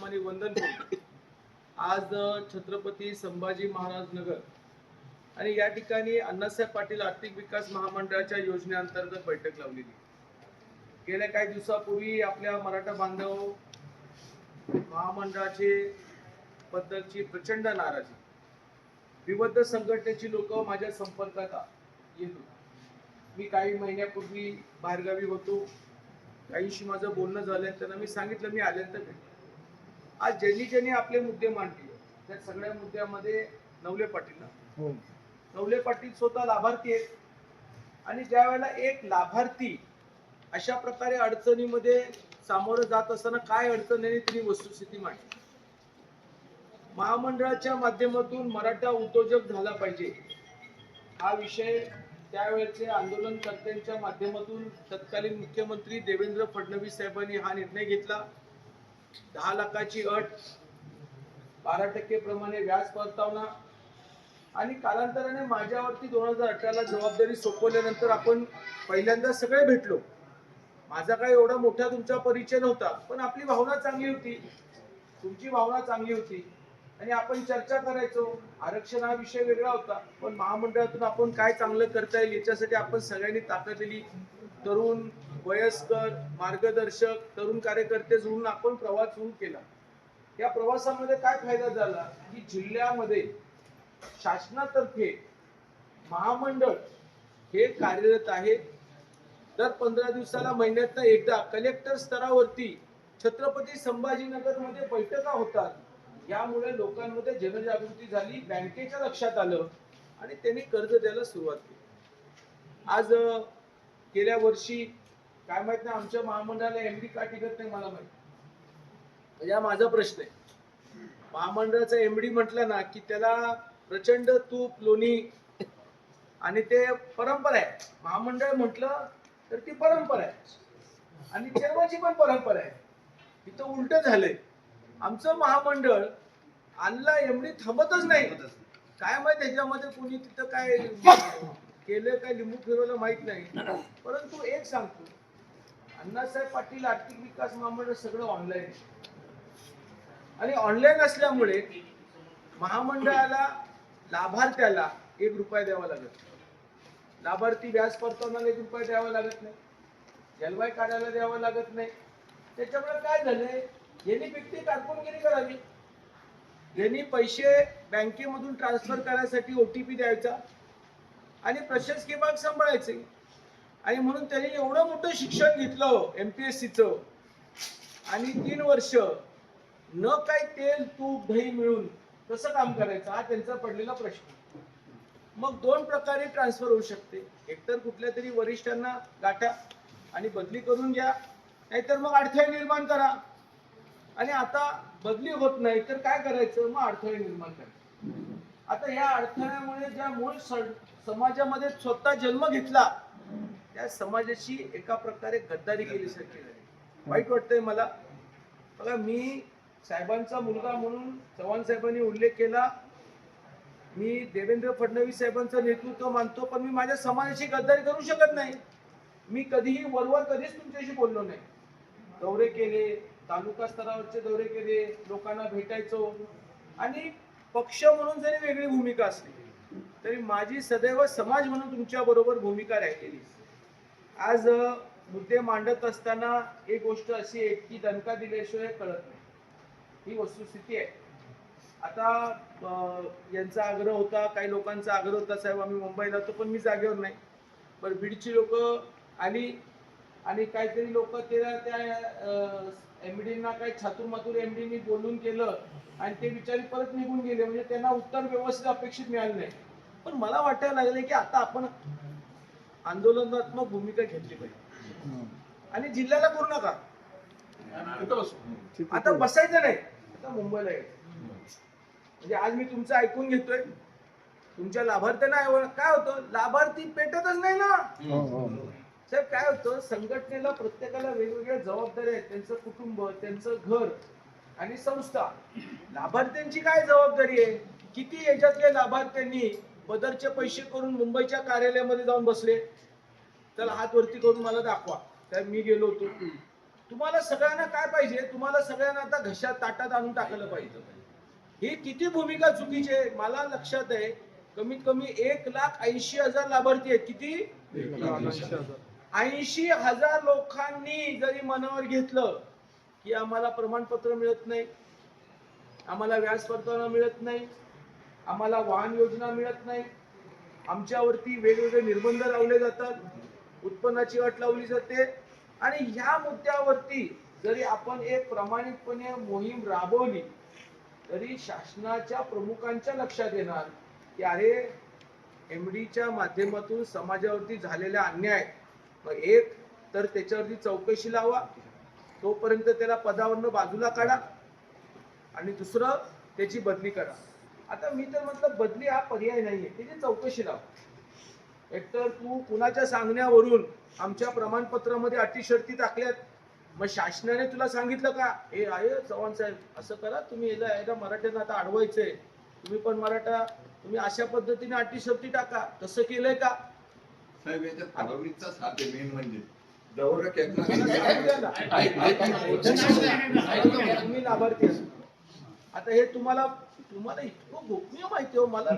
आणि वंदन करू। आज छत्रपती संभाजी महाराज नगर आणि या ठिकाणी अण्णासाहेब पाटील आर्थिक विकास महामंडळाच्या योजनेअंतर्गत बैठक लावलेली। गेल्या काही दिवसापूर्वी आपल्या मराठा बांधव महामंडळाचे बद्दलची प्रचंड नाराजी, विविध संघटनेची लोक माझ्या संपर्कात येत होती। मी काही महिन्यापूर्वी बाहेरगावी होतो, काहीशी माझं बोलणं झालं, त्यांना मी सांगितलं मी आल्यानंतर भेटेन। आज ज्यांनी आपले मुद्दे मांडले त्या सगळ्या मुद्द्यामध्ये नवले पाटील नवले पाटील स्वतः लाभार्थी आहेत आणि ज्या वेळेला एक लाभार्थी अशा प्रकारे अडचणीमध्ये सामोरं जात असताना काय अडचण आहे त्यांनी वस्तुस्थिती मांडली। महामंडळाच्या माध्यमातून मराठा उद्योजक झाला पाहिजे हा विषय त्यावेळेचे आंदोलनकर्त्यांच्या माध्यमातून तत्कालीन मुख्यमंत्री देवेंद्र फडणवीस साहेबांनी हा निर्णय घेतला। 10 लाखाची अट, 12% प्रमाणे व्याज परतावना आणि कालांतराने माझ्यावरती 2018 ला जबाबदारी सोपवल्यानंतर आपण पहिल्यांदा सगळे भेटलो। माझा काही एवढा मोठा तुमचा परिचय नव्हता, पण आपली भावना चांगली होती, तुमची भावना चांगली होती आणि आपण चर्चा करायचो। आरक्षण हा विषय वेगळा होता, पण महामंडळातून आपण काय चांगलं करता येईल याच्यासाठी आपण सगळ्यांनी ताकद दिली। तरुण, वयस्कर, मार्गदर्शक, तरुण कार्यकर्ते जोडून आपण प्रवास सुरू केला। या प्रवासामध्ये काय फायदा झाला की जिल्ह्यामध्ये शासनातर्फे महामंडळ हे कार्यरत आहे। दर 15 दिवसाला महिन्यातनं एकदा कलेक्टर स्तरावरती छत्रपती संभाजीनगर मध्ये बैठका होतात। यामुळे लोकांमध्ये जनजागृती झाली, बँकेच्या लक्षात आलं आणि त्यांनी कर्ज द्यायला सुरुवात केली। आज गेल्या वर्षी काय माहित नाही आमच्या महामंडळाला एमडी का टिकत नाही मला माहित, या माझा प्रश्न आहे। महामंडळाचा एमडी म्हटलं ना की त्याला प्रचंड तूप लोणी आणि ते परंपरा आहे। महामंडळ म्हटलं तर ती परंपरा आहे आणि चेअरमनची पण परंपरा आहे। इथं उलट झालंय, आमचं महामंडळ आणला एमडी थांबतच नाही। काय माहित त्याच्यामध्ये कोणी तिथं काय केलं, काय लिंबू फिरवलं माहित नाही। परंतु एक सांगतो, अण्णासाहेब पाटील आर्थिक विकास महामंडळ सगळं ऑनलाईन आहे आणि ऑनलाईन असल्यामुळे महामंडळाला लाभार्थ्याला 1 रुपया द्यावा लागत नाही, लाभार्थी व्याज परतावण्याला 1 रुपया द्यावा लागत नाही, जलवाई काढायला द्यावं लागत नाही। त्याच्यामुळे काय झालंय, यांनी व्यक्ती कारकुनगिरी करावी, यांनी पैसे बँकेमधून ट्रान्सफर करण्यासाठी OTP द्यायचा आणि प्रशासकीय भाग सांभाळायचे आणि म्हणून त्यांनी एवढं मोठं शिक्षण घेतलं MPSCचं आणि 3 वर्ष न काही तेल तूप दही मिळून कसं काम करायचं हा त्यांचा पडलेला प्रश्न। मग 2 प्रकारे ट्रान्सफर होऊ शकते, एकतर कुठल्या तरी वरिष्ठांना गाठा आणि बदली करून घ्या, नाहीतर मग अडथळे निर्माण करा। आणि आता बदली होत नाही तर काय करायचं, मग अडथळे निर्माण करायचे। आता या अडथळ्यामुळे ज्या मूळ समाजामध्ये स्वतः जन्म घेतला त्या समाजाची एका प्रकारे गद्दारी केल्यासारखी झाली। वाईट वाटतंय मला। बघा, मी साहेबांचा मुलगा म्हणून चव्हाण साहेबांनी उल्लेख केला, मी देवेंद्र फडणवीस साहेबांचं नेतृत्व मानतो, पण मी माझ्या समाजाची गद्दारी करू शकत नाही। मी कधीही वरवर कधीच तुमच्याशी बोललो नाही, दौरे केले, तालुका स्तरावरचे दौरे केले, लोकांना भेटायचो आणि पक्ष म्हणून जरी वेगळी भूमिका असली तरी माझी सदैव समाज म्हणून तुमच्या बरोबर भूमिका राहिलेली। आज मुद्दे मांडत असताना एक गोष्ट अशी आहे की दणका दिल्याशिवाय कळत नाही, ही वस्तुस्थिती आहे। आता यांचा आग्रह होता, काही लोकांचा आग्रह होता, साहेब आम्ही मुंबईला होतो पण मी जागेवर नाही। पण बीडची लोक आली आणि काहीतरी लोक त्या एमडींना काही छातुरमातुर एमडीनी बोलून केलं आणि ते बिचारी परत निघून गेले, म्हणजे त्यांना उत्तर व्यवस्थित अपेक्षित मिळालं नाही। पण मला वाटायला लागले की आता आपण आंदोलनात्मक भूमिका घेतली पाहिजे आणि जिल्ह्याला करू नका, आता बसायचं नाही, आता मुंबईला यायचं। म्हणजे आज मी तुमचं ऐकून घेतोय, तुमच्या लाभार्थ्यांना काय होतं, लाभार्थी पेटतच नाही ना साहेब। काय होतं, संघटनेला प्रत्येकाला वेगवेगळ्या जबाबदाऱ्या आहेत, त्यांचं कुटुंब, त्यांचं घर आणि संस्था। लाभार्थ्यांची काय जबाबदारी आहे, किती याच्यातल्या लाभार्थ्यांनी पदरचे पैसे करून मुंबईच्या कार्यालयामध्ये जाऊन बसले, त्याला हात वरती करून मला दाखवा साहेब मी गेलो होतो। तुम्हाला सगळ्यांना काय पाहिजे, तुम्हाला सगळ्यांना आता घशात ताटात आणून टाकलं पाहिजे. ही किती भूमिका चुकीची आहे मला लक्षात आहे. कमीत कमी 1,80,000 लाभार्थी आहेत. किती? 80,000 लोकांनी जरी मनावर घेतलं की आम्हाला प्रमाणपत्र मिळत नाही, आम्हाला व्याज परतावा मिळत नाही, आम्हाला वाहन योजना मिळत नाही, आमच्यावरती वेगवेगळे निर्बंध लावले जातात, उत्पन्नाची अट लावली जाते, आणि ह्या मुद्द्यावरती जरी आपण एक प्रामाणिकपणे मोहीम राबवली तरी शासनाच्या प्रमुखांच्या लक्षात येणार की अरे एमडीच्या माध्यमातून समाजावरती झालेला अन्याय एक तर त्याच्यावरती चौकशी लावा, तोपर्यंत त्याला पदावरनं बाजूला काढा, आणि दुसरं त्याची बदली करा. आता मी तर म्हटलं बदली हा पर्याय नाहीये, त्याची चौकशी लावा. एकतर तू कुणाच्या सांगण्यावरून आमच्या प्रमाणपत्रामध्ये अटी शर्ती टाकल्यात, मग शासनाने तुला सांगितलं का हे आहे चव्हाण साहेब असं करा, तुम्ही याला मराठ्यांना आता अडवायचंय, तुम्ही पण मराठा, तुम्ही अशा पद्धतीने अटी शर्ती टाका, तसं केलंय का साहेब? याच्यात फडणवीसचा साथ आहे मेन म्हणजे तुम्ही लाभार्थी असता. आता हे तुम्हाला इतकं गोपनीय माहिती हो, मला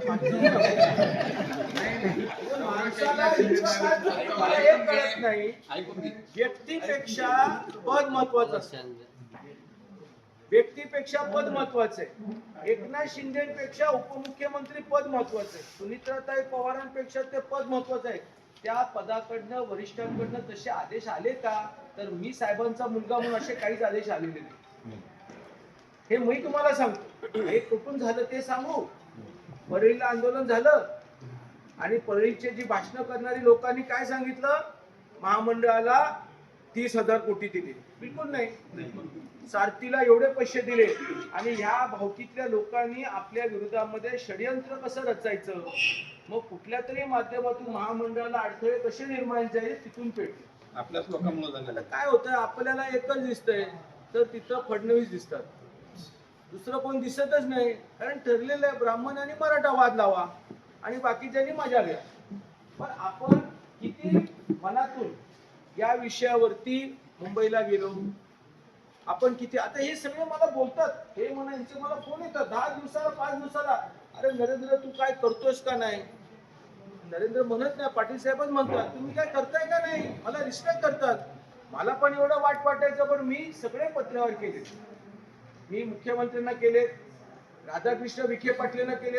माणसाला मला हे कळत नाही. व्यक्तीपेक्षा पद महत्वाचं असतं, व्यक्तीपेक्षा पद महत्वाचं आहे. एकनाथ शिंदेपेक्षा उपमुख्यमंत्री पद महत्वाचं आहे, सुनीत्राताई पवारांपेक्षा ते पद महत्वाचं आहे. त्या पदाकडनं वरिष्ठांकडनं तसे आदेश आले का? तर मी साहेबांचा मुलगा म्हणून असे काहीच आदेश आलेले नाही. हे मी तुम्हाला सांगतो. हे कुठून झालं ते सांगू. परळीला आंदोलन झालं आणि परळीचे जी भाषण करणारी लोकांनी काय सांगितलं, महामंडळाला 30,000 कोटी दिले. बिलकुल नाही. सारथीला एवढे पैसे दिले, आणि ह्या भावकीतल्या लोकांनी आपल्या विरोधामध्ये षडयंत्र कसं रचायचं, मग कुठल्या तरी माध्यमातून महामंडळाला अडथळे कसे निर्माण झाले तिथून पेटले. आपल्याच लोकांमुळे झालं. काय होतं, आपल्याला एकच दिसतंय तर तिथं फडणवीस दिसतात, दुसरं कोण दिसतच नाही. कारण ठरलेलं आहे ब्राह्मण आणि मराठा वाद लावा आणि बाकीच्यांनी मजा घ्या. पण आपण किती मनातून या विषयावरती मुंबईला गेलो, आपण किती, आता हे सगळे मला बोलतात, हे म्हणा यांचे मला फोन येतात 10 दिवसाला 5 दिवसाला, अरे नरेंद्र तू काय करतोस का नाही. नरेंद्र म्हणत नाही, पाटील साहेबच म्हणतात तुम्ही काय करताय का नाही. मला रिस्पेक्ट करतात, मला पण एवढं वाट वाटायचं, पण मी सगळे पत्रावर केले. मी मुख्यमंत्र्यांना केले, राधाकृष्ण विखे पाटलांना केले,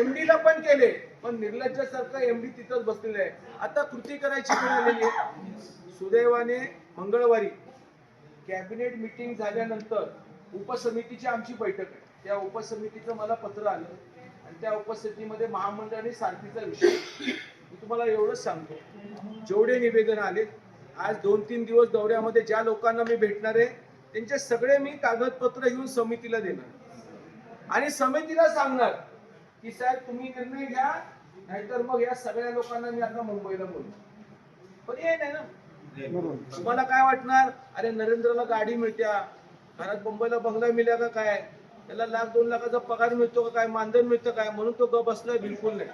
एमडीला पण केले, पण निर्लज्जासारखं एमडी तिथंच बसलेलं आहे. आता कृती करायची वेळ आलेली आहे. सुदैवाने मंगळवारी कॅबिनेट मीटिंग झाल्यानंतर उपसमितीची आमची बैठक आहे. त्या उपसमितीचं मला पत्र आलं आणि त्या उपस्थितीमध्ये महामंडळ आणि सारथीचा विषय. मी तुम्हाला एवढंच सांगतो, जेवढे निवेदन आले आज 2-3 दिवस दौऱ्यामध्ये ज्या लोकांना मी भेटणार आहे त्यांचे सगळे मी कागदपत्र घेऊन समितीला देणार आणि समितीला सांगणार की साहेब तुम्ही निर्णय घ्या, नाहीतर मग या सगळ्या लोकांना मी आता मुंबईला बोलतो. पण हे नाही ना, तुम्हाला काय वाटणार, अरे नरेंद्रला गाडी मिळत्या, घरात मुंबईला बंगला मिळाला का काय, त्याला 1,00,000-2 लाखाचा पगार मिळतो का काय, मानधन मिळतं काय, म्हणून तो ग बसलाय. बिलकुल नाही.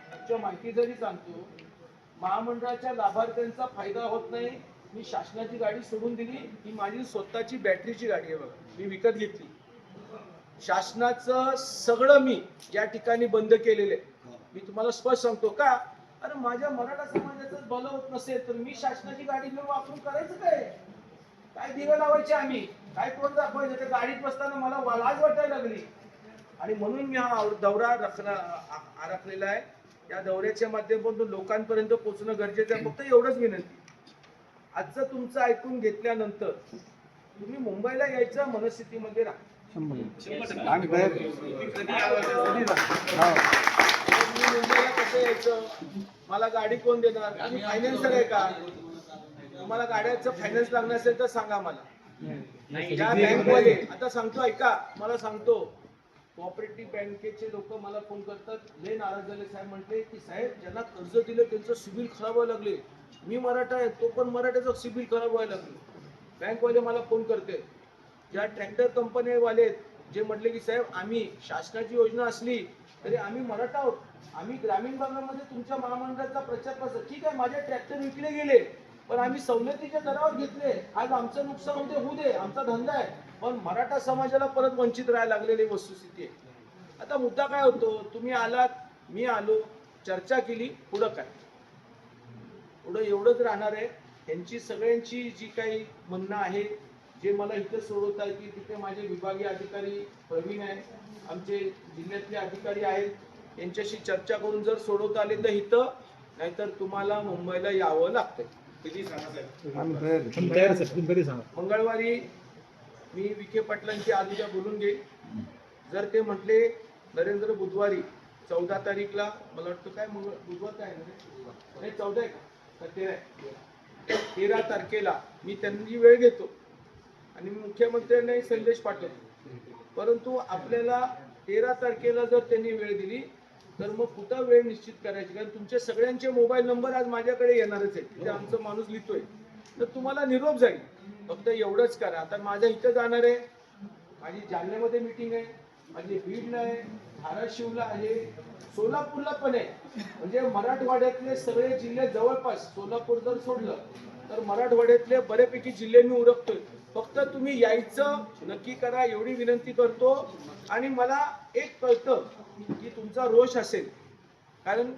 त्याच्या माहिती जरी सांगतो, महामंडळाच्या लाभार्थ्यांचा फायदा होत नाही. मी शासनाची गाडी सोडून दिली, ही माझी स्वतःची बॅटरीची गाडी आहे बघा, मी विकत घेतली. शासनाचं सगळं मी या ठिकाणी बंद केलेलं आहे. मी तुम्हाला स्पष्ट सांगतो का, अरे माझ्या मराठा समाजाचं भलं होत नसेल तर मी शासनाची गाडी घेऊन वापरून करायचं काय, काय दिवे लावायचे आम्ही, काय कोण दाखवायचं. त्या गाडीत बसताना मला लाज वाटायला लागली, आणि म्हणून मी हा दौरा आराखलेला आहे. या दौऱ्याच्या माध्यमातून लोकांपर्यंत पोहोचणं गरजेचं आहे. फक्त एवढंच विनंती, आजचं तुमचं ऐकून घेतल्यानंतर तुम्ही मुंबईला यायच्या मनस्थितीमध्ये राहा. मुंबईला कसं यायचं, मला गाडी कोण देणार, तुम्ही फायनान्सर आहे का, तुम्हाला गाड्याचं फायनान्स लागणार असेल तर सांगा मला. या बँकवाले आता सांगतो, ऐका मला सांगतो, कोऑपरेटिव्ह बँकेचे लोक मला फोन करतात, लय नाराज झाले साहेब. म्हटले की साहेब ज्यांना कर्ज दिलं त्यांचं सिबिल खराब व्हायला लागले, मी मराठा आहे तो पण मराठ्याचं सिबिल खराब व्हायला लागले. बँकवाले मला फोन करते, ज्या ट्रॅक्टर कंपनीवाले जे म्हटले की साहेब आम्ही शासनाची योजना असली तरी आम्ही मराठा आहोत, आम्ही ग्रामीण भागामध्ये तुमच्या महामंडळाचा प्रचार करतो. ठीक आहे, माझे ट्रॅक्टर विकले गेले, पण आम्ही सवलतीच्या दरावर घेतले. आज आमचं नुकसान होऊ दे, आमचा धंदा आहे, पण मराठा समाजाला परत वंचित राहायला लागलेली वस्तुस्थिती आहे. आता मुद्दा काय होतो, तुम्ही आलात, मी आलो, चर्चा केली, पुढं काय? पुढं एवढंच राहणार आहे. त्यांची सगळ्यांची जी काही म्हणणं आहे, जे मला इथं सोडवता येतील, तिथे माझे विभागीय अधिकारी प्रवीण आहे, आमचे जिल्ह्यातले अधिकारी आहेत, यांच्याशी चर्चा करून जर सोडवता आले तर इथं, नाहीतर तुम्हाला मुंबईला यावं लागतंय. कधी सांगा साहेब. आम्ही तयार सर, तुम्ही कधी सांगा. मंगळवारी मी विखे पाटलांची आज उद्या बोलून घेईन. जर ते म्हटले नरेंद्र बुधवारी 14 तारीखला, मला वाटतं काय बुधवार काय नाही 14 आहे का 13 आहे, 13 तारखेला मी त्यांची वेळ घेतो आणि मुख्यमंत्र्यांनाही संदेश पाठवतो. परंतु आपल्याला 13 तारखेला जर त्यांनी वेळ दिली तर मग कुठं वेळ निश्चित करायची, कारण तुमचे सगळ्यांचे मोबाईल नंबर आज माझ्याकडे येणारच आहेत. तिथे आमचा माणूस लिहितोय, तर तुम्हाला निरोप जाईल. फक्त एवढंच करा. आता माझ्या इथं जाणार आहे, माझी जालन्यामध्ये मीटिंग आहे, माझी बीडला आहे, धाराशिवला आहे, सोलापूरला पण आहे. म्हणजे मराठवाड्यातले सगळे जिल्हे जवळपास, सोलापूर जर सोडलं तर मराठवाड्यातले बऱ्यापैकी जिल्हे मी उरकतोय. फक्त तुम्ही यायचं नक्की करा एवढी विनंती करतो. आणि मला एक कळतं की तुमचा रोष असेल, कारण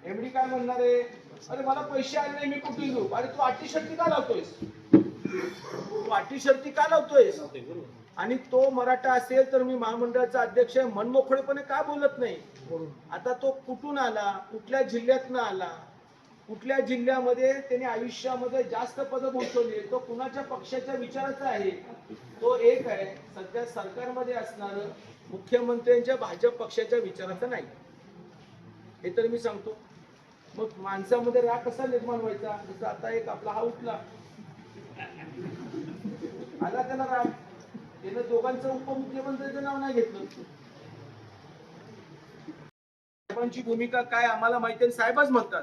एमडी काय म्हणणार आहे, अरे मला पैसे आले नाही, मी कुठे घेऊ? अरे तू अटी शर्ती का लावतोयस? तू अटी शर्ती का लावतोयस? आणि तो मराठा असेल तर मी महामंडळाचा अध्यक्ष आहे, मनमोकळेपणे का बोलत नाही? आता तो कुठून आला, कुठल्या जिल्ह्यातनं आला, कुठल्या जिल्ह्यामध्ये त्याने आयुष्यामध्ये जास्त पदं भूषवली, तो कुणाच्या पक्षाच्या विचाराचा आहे? तो एक आहे, सध्या सरकारमध्ये असणार मुख्यमंत्र्यांच्या भाजप पक्षाच्या विचाराचा नाही, हे तर मी सांगतो. मग माणसामध्ये राग कसा निर्माण व्हायचा? जसं आता एक आपला हा उठला, आला त्याला राग, त्यानं दोघांचं उपमुख्यमंत्र्यांचं नाव नाही घेतलं. साहेबांची भूमिका काय आम्हाला माहिती आहे. साहेबच म्हणतात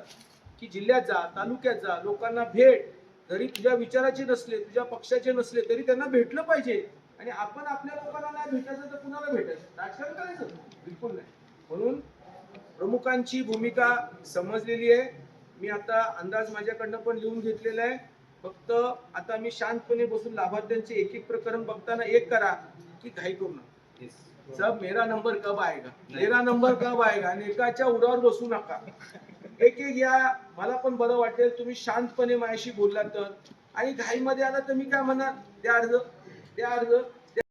की जिल्ह्यात जा, तालुक्यात जा, लोकांना भेट, जरी तुझ्या विचाराचे नसले, तुझ्या पक्षाचे नसले तरी त्यांना भेटलं पाहिजे. आणि आपण आपल्या लोकांना नाही भेटायचं तर कुणाला भेटायचं? राजकारण करायचं? बिलकुल नाही. म्हणून प्रमुखांची भूमिका समजलेली आहे. मी आता अंदाज माझ्याकडनं पण लिहून घेतलेला आहे. फक्त आता मी शांतपणे बसून लाभार्थ्यांचे एक एक प्रकरण बघताना एक करा की घाई करू नका. सब मेरा नंबर कब आएगा, मेरा नंबर कब आएगा, आणि एकाच्या उरावर बसू नका. एक एक या, मला पण बरं वाटेल तुम्ही शांतपणे माझ्याशी बोलला तर. आणि घाईमध्ये आला तर मी काय म्हणणार, द्या अर्ज, द्या अर्ज.